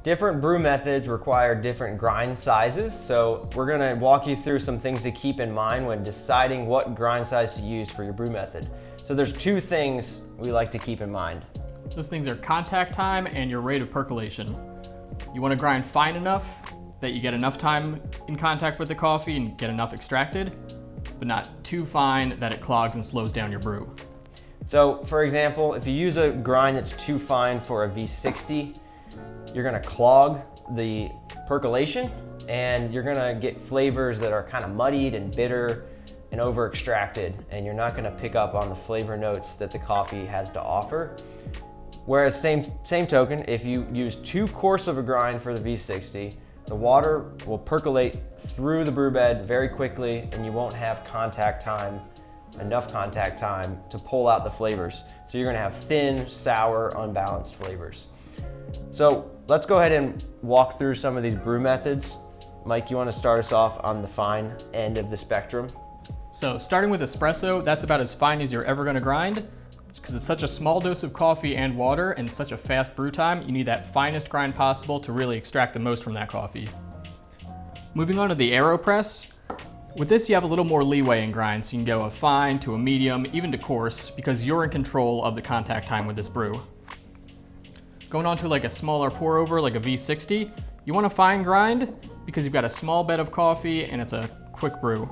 Different brew methods require different grind sizes, so we're gonna walk you through some things to keep in mind when deciding what grind size to use for your brew method. So there's two things we like to keep in mind. Those things are contact time and your rate of percolation. You want to grind fine enough that you get enough time in contact with the coffee and get enough extracted, but not too fine that it clogs and slows down your brew. So for example, if you use a grind that's too fine for a V60, you're gonna clog the percolation and you're gonna get flavors that are kind of muddied and bitter and over extracted, and you're not gonna pick up on the flavor notes that the coffee has to offer. Whereas same token, if you use too coarse of a grind for the V60, the water will percolate through the brew bed very quickly and you won't have enough contact time to pull out the flavors. So you're gonna have thin, sour, unbalanced flavors. So let's go ahead and walk through some of these brew methods. Mike, you wanna start us off on the fine end of the spectrum? So starting with espresso, that's about as fine as you're ever gonna grind. Because it's such a small dose of coffee and water and such a fast brew time, you need that finest grind possible to really extract the most from that coffee. Moving on to the AeroPress. With this, you have a little more leeway in grind, so you can go a fine to a medium, even to coarse, because you're in control of the contact time with this brew. Going on to like a smaller pour over, like a V60, you want a fine grind because you've got a small bed of coffee and it's a quick brew.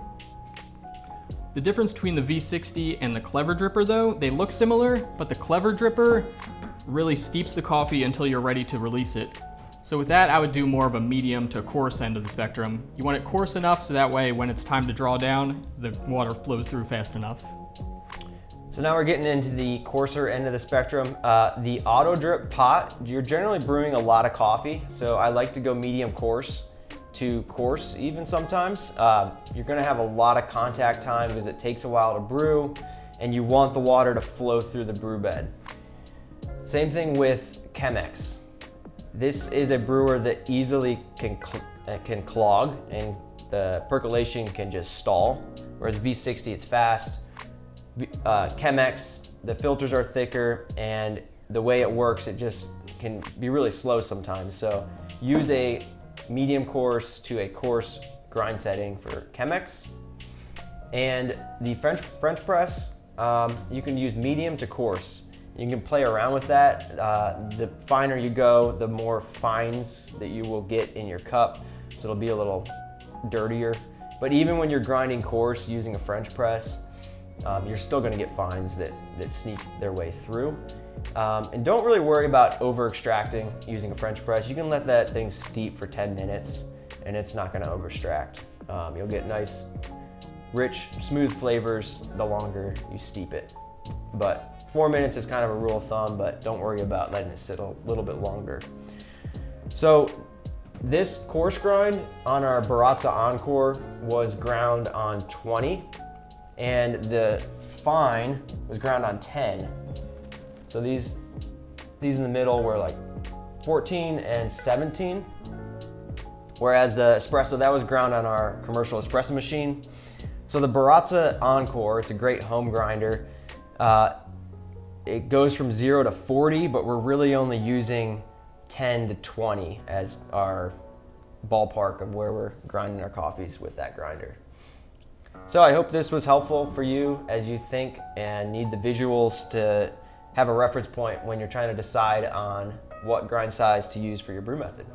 The difference between the V60 and the Clever Dripper though, they look similar, but the Clever Dripper really steeps the coffee until you're ready to release it. So with that, I would do more of a medium to coarse end of the spectrum. You want it coarse enough so that way when it's time to draw down, the water flows through fast enough. So now we're getting into the coarser end of the spectrum. The auto drip pot, you're generally brewing a lot of coffee, so I like to go medium coarse to coarse even sometimes. You're gonna have a lot of contact time because it takes a while to brew and you want the water to flow through the brew bed. Same thing with Chemex. This is a brewer that easily can clog and the percolation can just stall, whereas V60 it's fast. Chemex, the filters are thicker and the way it works, it just can be really slow sometimes. So use a medium coarse to a coarse grind setting for Chemex. And the French press, you can use medium to coarse. You can play around with that. The finer you go, the more fines that you will get in your cup. So it'll be a little dirtier. But even when you're grinding coarse using a French press, you're still gonna get fines that sneak their way through. And don't really worry about over extracting using a French press. You can let that thing steep for 10 minutes and it's not gonna over extract. You'll get nice, rich, smooth flavors the longer you steep it. But 4 minutes is kind of a rule of thumb, but don't worry about letting it sit a little bit longer. So this coarse grind on our Baratza Encore was ground on 20 and the fine was ground on 10. So these in the middle were like 14 and 17. Whereas the espresso, that was ground on our commercial espresso machine. So the Baratza Encore, it's a great home grinder. It goes from 0 to 40, but we're really only using 10 to 20 as our ballpark of where we're grinding our coffees with that grinder. So I hope this was helpful for you as you think and need the visuals to have a reference point when you're trying to decide on what grind size to use for your brew method.